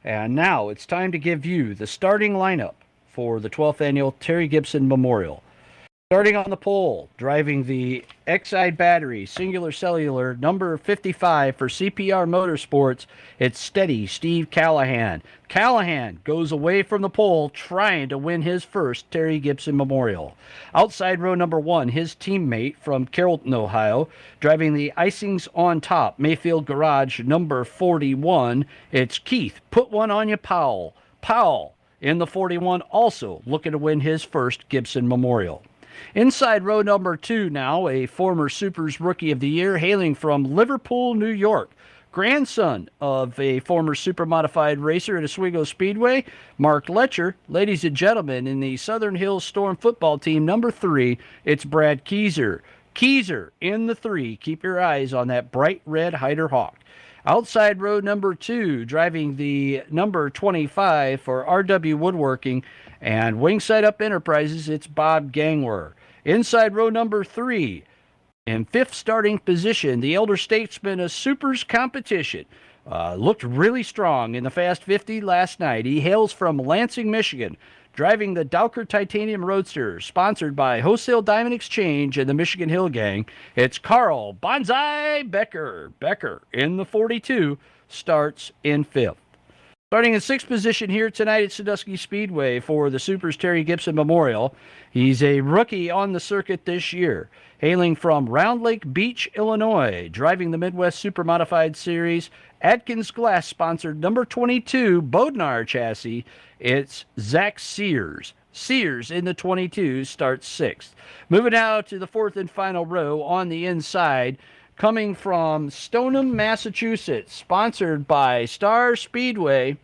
And now it's time to give you the starting lineup for the 12th Annual Terry Gibson Memorial. Starting on the pole, driving the Exide Battery Singular Cellular number 55 for CPR Motorsports, it's steady Steve Callahan. Callahan goes away from the pole trying to win his first Terry Gibson Memorial. Outside row number 1, his teammate from Carrollton, Ohio, driving the Icings on Top Mayfield Garage number 41, it's Keith Put One On You Powell. Powell in the 41 also looking to win his first Gibson Memorial. Inside row number 2 now, a former SUPRS Rookie of the Year hailing from Liverpool, New York. Grandson of a former Supermodified racer at Oswego Speedway, Mark Letcher. Ladies and gentlemen, in the Southern Hills Storm football team number 3, it's Brad Keyser. Keyser in the 3. Keep your eyes on that bright red Hyder Hawk. Outside row number 2, driving the number 25 for RW Woodworking and Wingside Up Enterprises, it's Bob Gangwer. Inside row number 3, in 5th starting position, the elder statesman of SUPRS competition. Looked really strong in the Fast 50 last night. He hails from Lansing, Michigan, driving the Dowker Titanium Roadster, sponsored by Wholesale Diamond Exchange and the Michigan Hill Gang. It's Carl Bonsai Becker. Becker in the 42 starts in 5th. Starting in 6th position here tonight at Sandusky Speedway for the SUPRS Terry Gibson Memorial. He's a rookie on the circuit this year, hailing from Round Lake Beach, Illinois, driving the Midwest Supermodified Series, Atkins Glass sponsored number 22 Bodnar chassis. It's Zach Sears. Sears in the 22 starts 6th. Moving now to the 4th and final row on the inside, coming from Stoneham, Massachusetts, sponsored by Star Speedway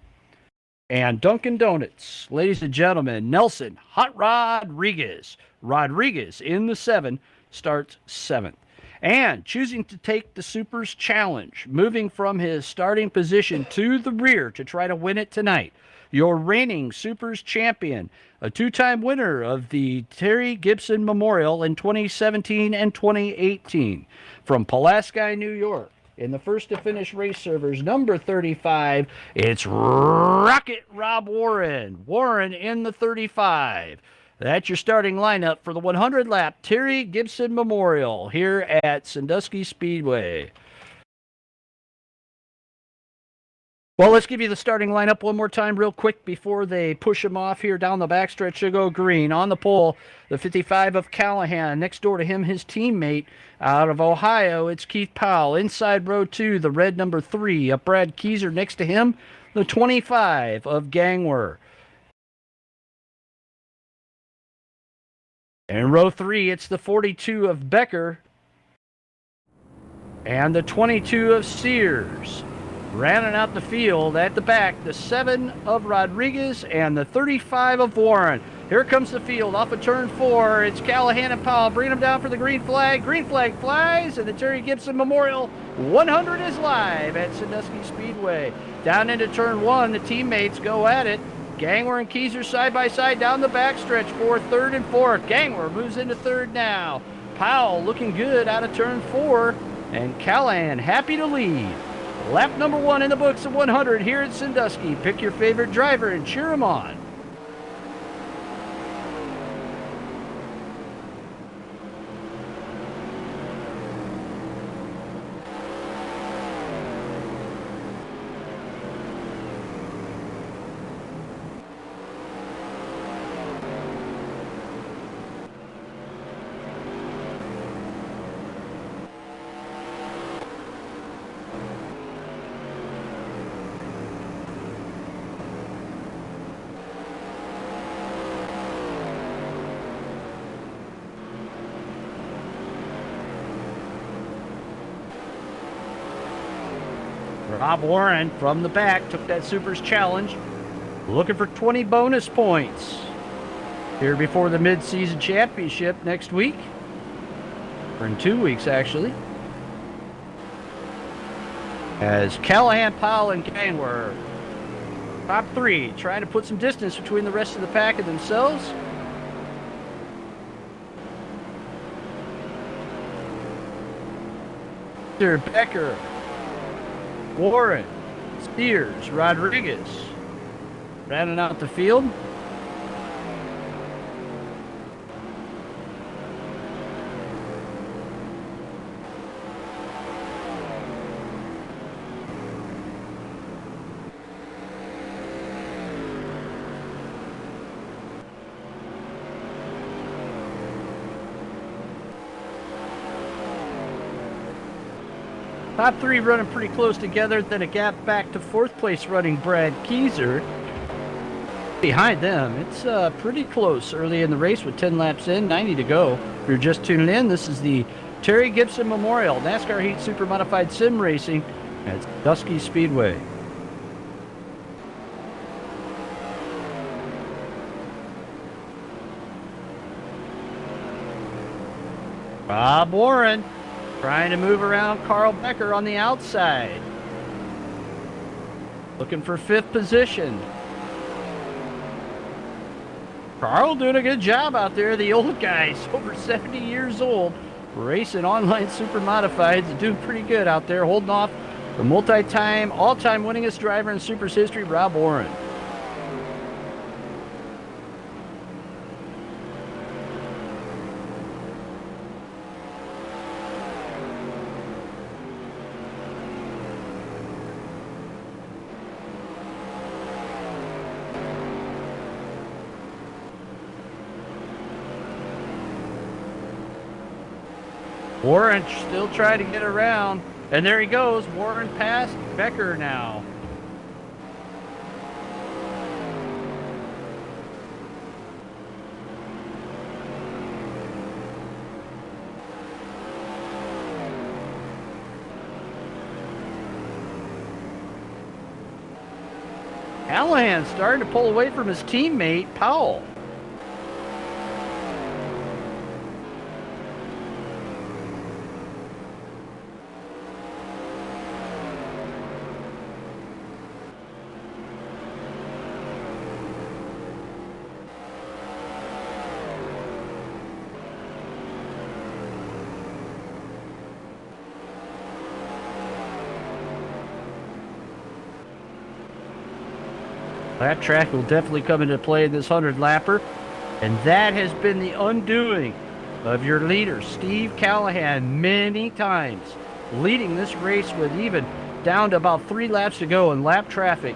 and Dunkin' Donuts. Ladies and gentlemen, Nelson Hot Rodriguez. Rodriguez in the 7 starts 7th. And choosing to take the SUPRS Challenge, moving from his starting position to the rear to try to win it tonight, your reigning SUPRS champion, a 2-time winner of the Terry Gibson Memorial in 2017 and 2018, from Pulaski, New York. In the first to finish race servers, number 35, it's Rocket Rob Warren. Warren in the 35. That's your starting lineup for the 100-lap Terry Gibson Memorial here at Sandusky Speedway. Well, let's give you the starting lineup one more time real quick before they push him off here down the backstretch to go green. On the pole, the 55 of Callahan. Next door to him, his teammate out of Ohio, it's Keith Powell. Inside row 2, the red number 3 of Brad Keyser. Next to him, the 25 of Gangwer. In row 3, it's the 42 of Becker and the 22 of Sears. Rounding out the field at the back, the 7 of Rodriguez and the 35 of Warren. Here comes the field off of turn 4. It's Callahan and Powell bringing them down for the green flag. Green flag flies, and the Terry Gibson Memorial 100 is live at Sandusky Speedway. Down into turn 1, the teammates go at it. Gangwer and Keyser side by side down the backstretch for 3rd and 4th. Gangwer moves into 3rd now. Powell looking good out of turn 4, and Callahan happy to lead. Lap number 1 in the books of 100 here at Sandusky. Pick your favorite driver and cheer him on. Rob Warren from the back took that SUPRS Challenge, looking for 20 bonus points here before the mid-season championship next week, or in 2 weeks actually, as Callahan, Powell, and Gangwer top 3, trying to put some distance between the rest of the pack and themselves. Becker, Warren, Steers, Rodriguez. Rounding out the field. Top three running pretty close together, then a gap back to fourth place running Brad Keyser. Behind them, it's pretty close early in the race with 10 laps in, 90 to go. If you're just tuning in, this is the Terry Gibson Memorial NASCAR Heat Supermodified Sim Racing at Sandusky Speedway. Bob Warren trying to move around Carl Becker on the outside. Looking for fifth position. Carl doing a good job out there. The old guys, over 70 years old, racing online Supermodifieds, doing pretty good out there, holding off the multi-time, all-time winningest driver in SUPRS history, Rob Warren. Warren still trying to get around. And there he goes. Warren past Becker now. Callahan starting to pull away from his teammate, Powell. That track will definitely come into play in this 100-lapper, and that has been the undoing of your leader, Steve Callahan, many times, leading this race with even down to about 3 laps to go in lap traffic,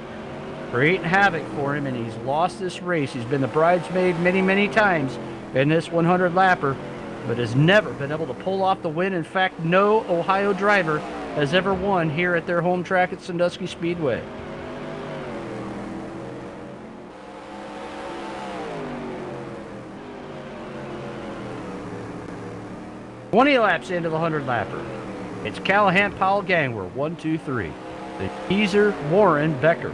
creating havoc for him, and he's lost this race. He's been the bridesmaid many, many times in this 100-lapper, but has never been able to pull off the win. In fact, no Ohio driver has ever won here at their home track at Sandusky Speedway. 20 laps into the 100-lapper. It's Callahan, Powell, Gangwer, 1, 2, 3. The Keyser, Warren, Becker.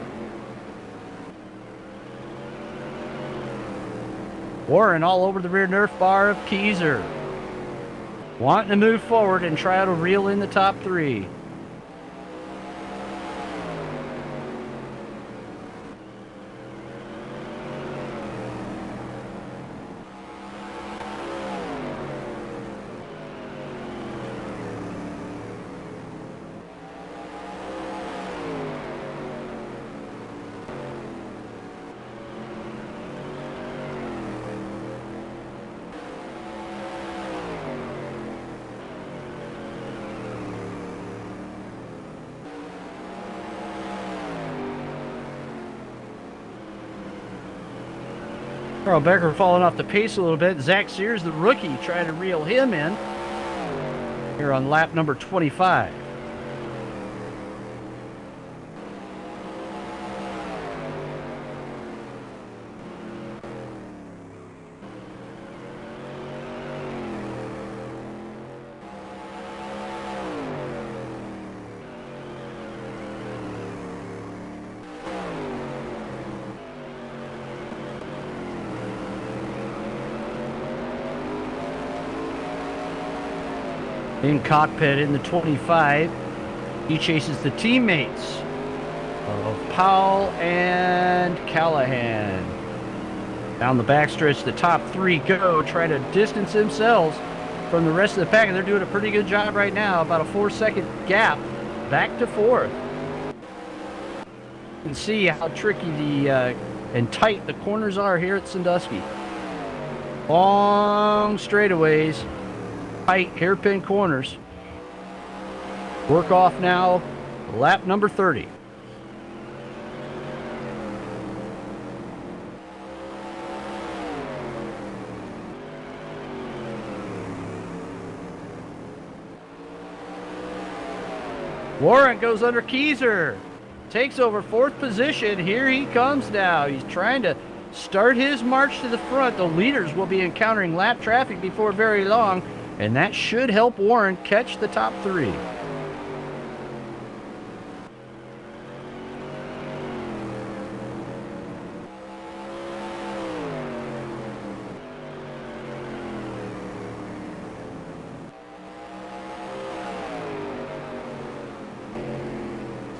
Warren all over the rear Nerf bar of Keyser. Wanting to move forward and try to reel in the top 3. Carl Becker falling off the pace a little bit. Zach Sears, the rookie, trying to reel him in here on lap number 25. In cockpit in the 25, he chases the teammates of Powell and Callahan. Down the backstretch, the top 3 go, try to distance themselves from the rest of the pack, and they're doing a pretty good job right now. About a 4-second gap back to 4th. You can see how tricky and tight the corners are here at Sandusky. Long straightaways, tight hairpin corners. Work off now, lap number 30. Warren goes under Keyser. Takes over 4th position. Here he comes now. He's trying to start his march to the front. The leaders will be encountering lap traffic before very long, and that should help Warren catch the top 3.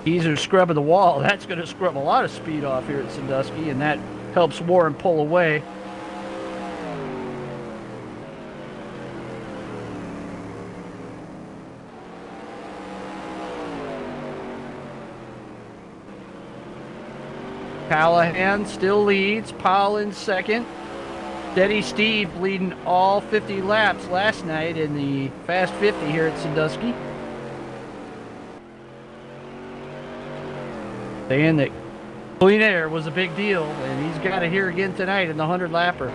Keyser scrubbing the wall. That's going to scrub a lot of speed off here at Sandusky, and that helps Warren pull away. Callahan still leads. Powell in second. Steady Steve leading all 50 laps last night in the Fast 50 here at Sandusky. Saying that clean air was a big deal, and he's got it here again tonight in the 100-lapper.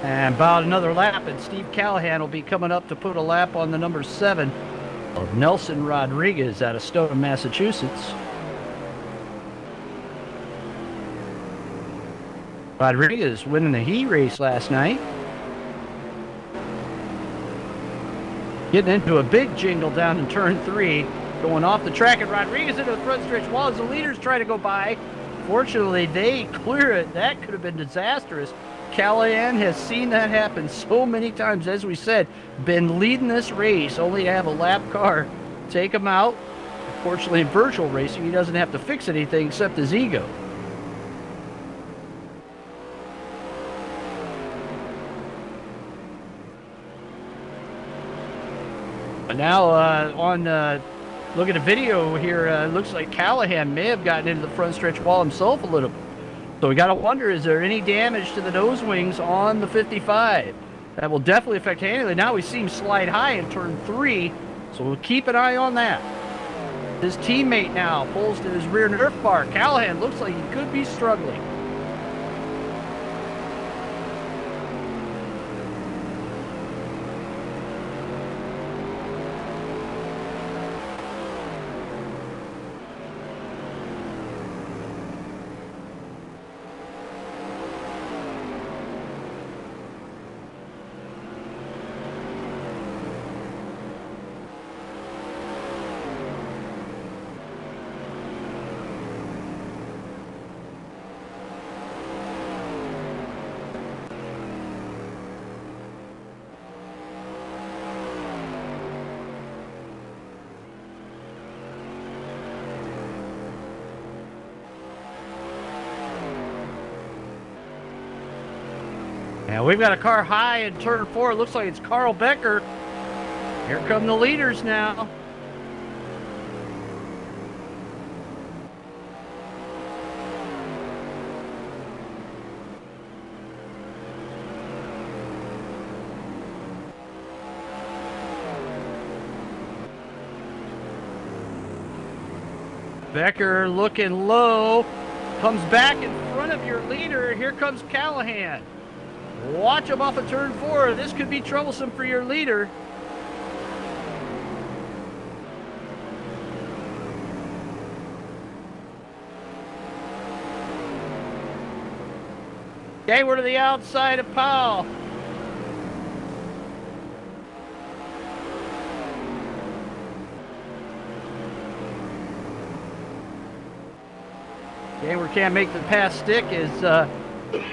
And about another lap, and Steve Callahan will be coming up to put a lap on the number 7 of Nelson Rodriguez out of Stoughton, Massachusetts. Rodriguez winning the Heat race last night. Getting into a big jingle down in turn 3, going off the track, and Rodriguez into the front stretch wall as the leaders try to go by. Fortunately, they clear it. That could have been disastrous. Callahan has seen that happen so many times, as we said, been leading this race, only to have a lap car take him out. Fortunately, in virtual racing, he doesn't have to fix anything except his ego. But now look at the video here, it looks like Callahan may have gotten into the front stretch wall himself a little bit. So we got to wonder, is there any damage to the nose wings on the 55? That will definitely affect handling. Now we see him slide high in turn 3, so we'll keep an eye on that. His teammate now pulls to his rear nerf bar. Callahan looks like he could be struggling. Now we've got a car high in turn 4. It looks like it's Carl Becker. Here come the leaders now. Becker looking low, comes back in front of your leader. Here comes Callahan. Watch him off of turn 4. This could be troublesome for your leader. Okay, we're to the outside of Powell. Gamer can't make the pass stick as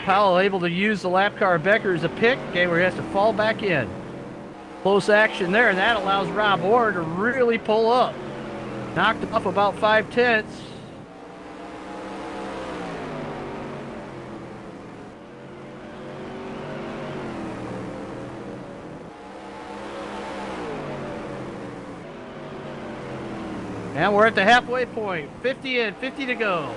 Powell able to use the lap car Becker as a pick, okay, where he has to fall back in. Close action there, and that allows Rob Orr to really pull up. Knocked him up about 5/10. And we're at the halfway point. 50 in, 50 to go.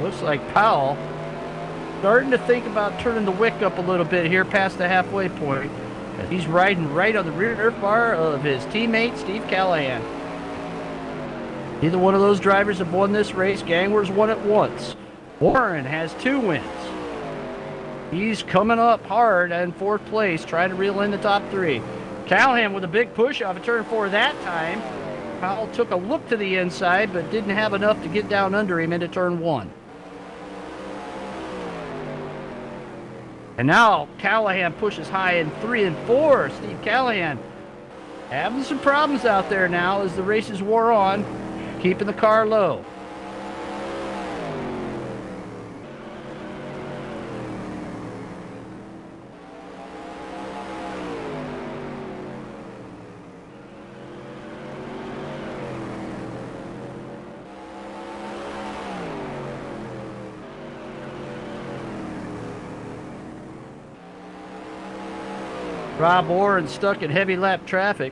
Looks like Powell starting to think about turning the wick up a little bit here past the halfway point. He's riding right on the rear nerf bar of his teammate, Steve Callahan. Neither one of those drivers have won this race. Gangwer's won it once. Warren has 2 wins. He's coming up hard in 4th place, trying to reel in the top 3. Callahan with a big push off of turn 4 that time. Powell took a look to the inside, but didn't have enough to get down under him into turn 1. And now Callahan pushes high in 3 and 4. Steve Callahan having some problems out there now as the races wore on, keeping the car low. Rob Warren stuck in heavy lap traffic.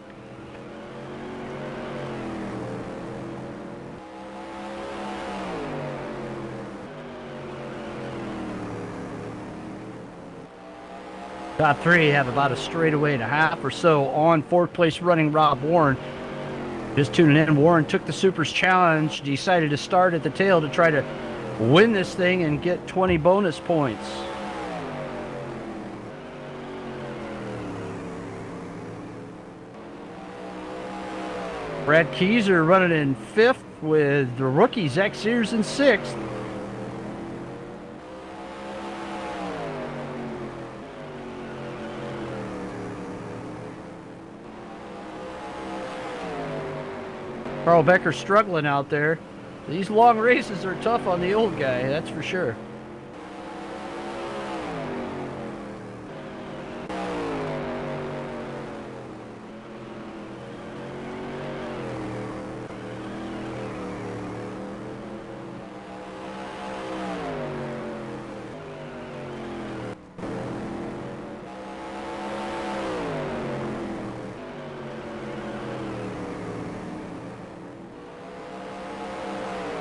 Top 3 have about a straightaway and a half or so on 4th place running Rob Warren. Just tuning in, Warren took the SUPRS challenge, decided to start at the tail to try to win this thing and get 20 bonus points. Brad Keyser running in 5th with the rookie Zach Sears in 6th. Carl Becker struggling out there. These long races are tough on the old guy, that's for sure.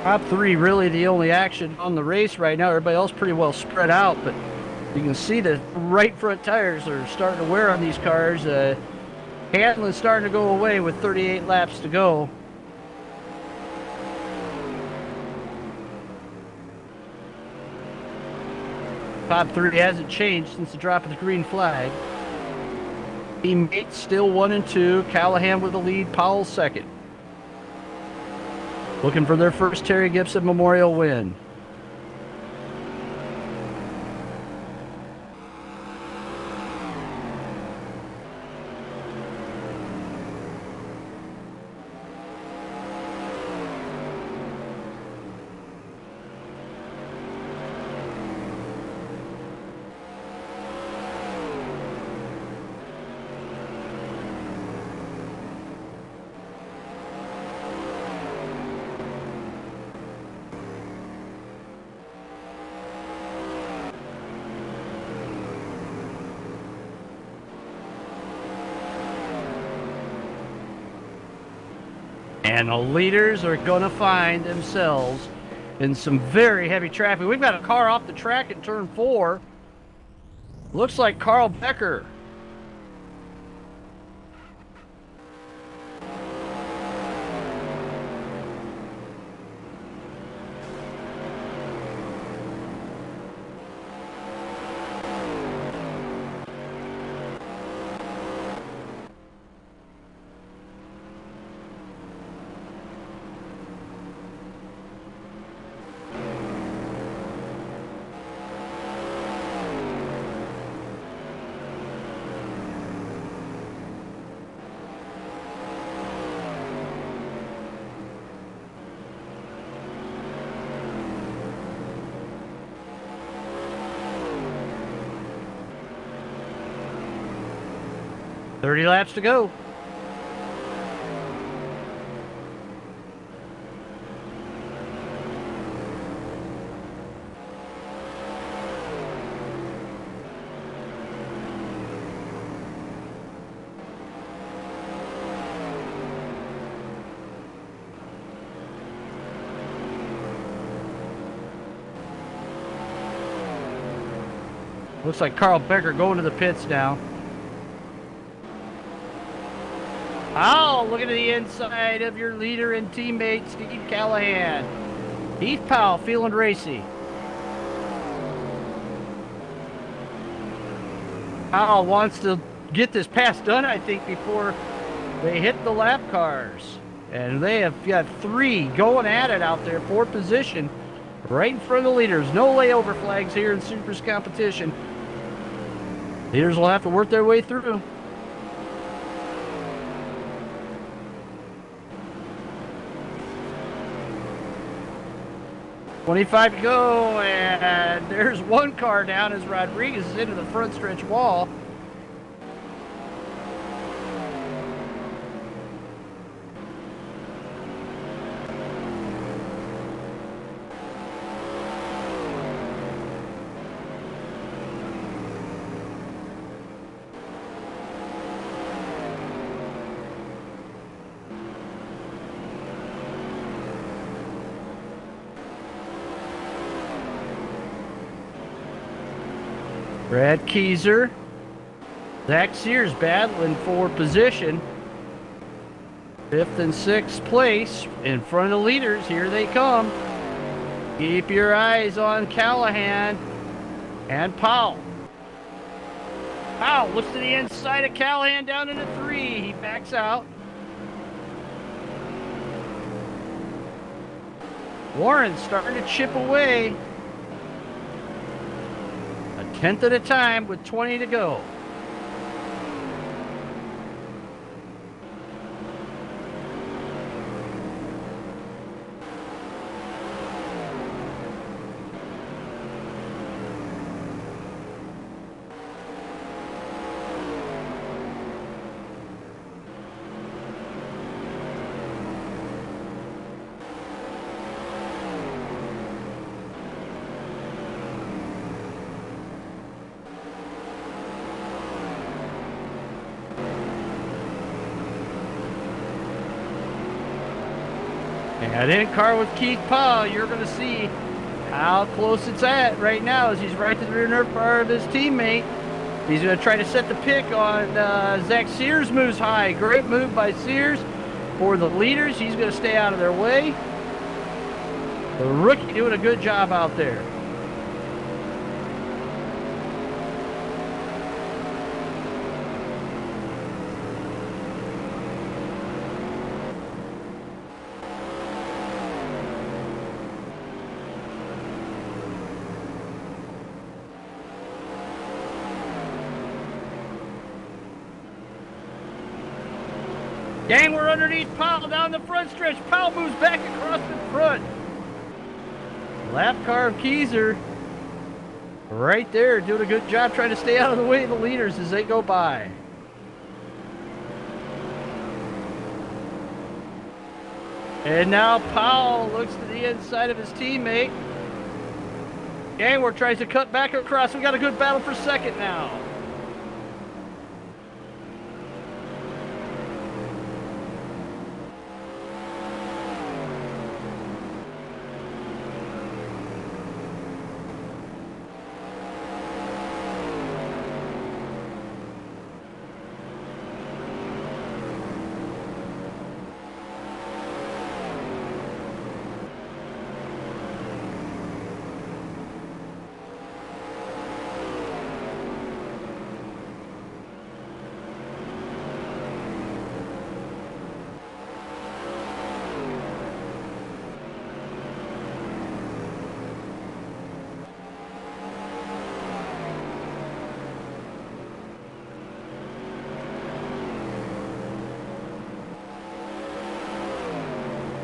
Top 3 really the only action on the race right now. Everybody else pretty well spread out, but you can see the right front tires are starting to wear on these cars. Hanlon's starting to go away with 38 laps to go. Top 3 hasn't changed since the drop of the green flag. Teammates still 1 and 2. Callahan with the lead, Powell second. Looking for their first Terry Gibson Memorial win. And the leaders are going to find themselves in some very heavy traffic. We've got a car off the track in turn 4. Looks like Carl Becker. 30 laps to go. Looks like Carl Becker going to the pits now. Oh, look at the inside of your leader and teammate, Steve Callahan. Heath Powell feeling racy. Powell wants to get this pass done, I think, before they hit the lap cars. And they have got 3 going at it out there for position right in front of the leaders. No layover flags here in Supers competition. Leaders will have to work their way through. $25 to go, and there's 1 car down as Rodriguez is into the front stretch wall. Brad Keyser, Zach Sears battling for position. 5th and 6th place in front of the leaders. Here they come. Keep your eyes on Callahan and Powell. Powell looks to the inside of Callahan down into 3. He backs out. Warren starting to chip away. 1/10 at a time with 20 to go. And in car with Keith Powell, you're going to see how close it's at right now as he's right to the rear part of his teammate. He's going to try to set the pick on Zach Sears. Moves high. Great move by Sears for the leaders. He's going to stay out of their way. The rookie doing a good job out there. Gang, we're underneath Powell down the front stretch. Powell moves back across the front. Lap car of Keyser right there doing a good job trying to stay out of the way of the leaders as they go by. And now Powell looks to the inside of his teammate. Gangworth tries to cut back across. We got a good battle for second now.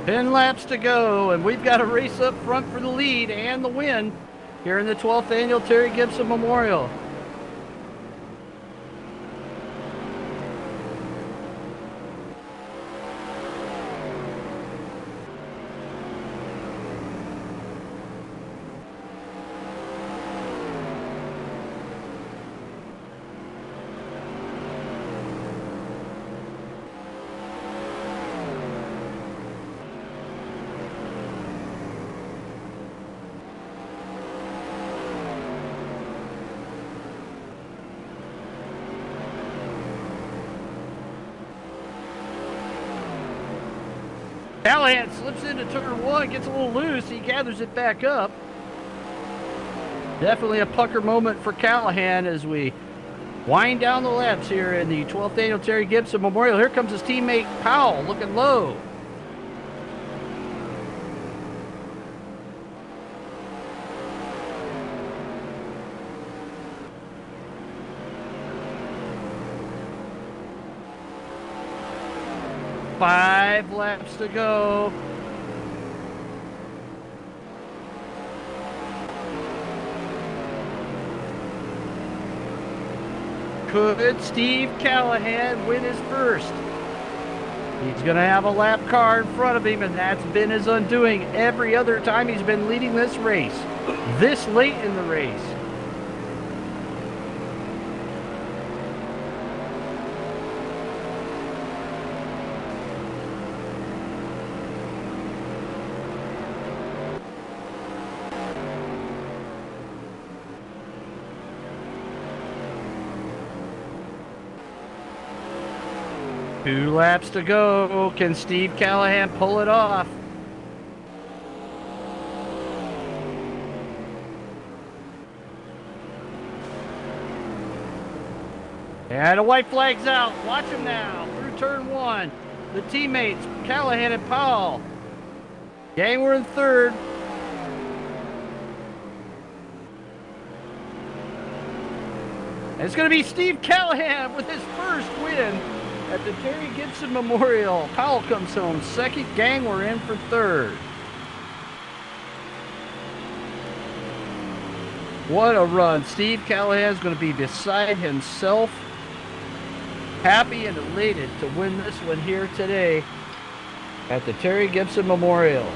Ten laps to go, and we've got a race up front for the lead and the win here in the 12th Annual Terry Gibson Memorial. Callahan slips into turn one, gets a little loose. He gathers it back up. Definitely a pucker moment for Callahan as we wind down the laps here in the 12th Annual Terry Gibson Memorial. Here comes his teammate Powell, looking low. Five laps to go. Could Steve Callahan win his first? He's going to have a lap car in front of him, and that's been his undoing every other time he's been leading this race, this late in the race. Two laps to go. Can Steve Callahan pull it off? And a white flag's out. Watch him now through turn one. The teammates, Callahan and Powell. Gang, we're in third. And it's going to be Steve Callahan with his first win at the Terry Gibson Memorial. Powell comes home second. Gang, we're in for third. What a run. Steve Callahan's going to be beside himself. Happy and elated to win this one here today at the Terry Gibson Memorial.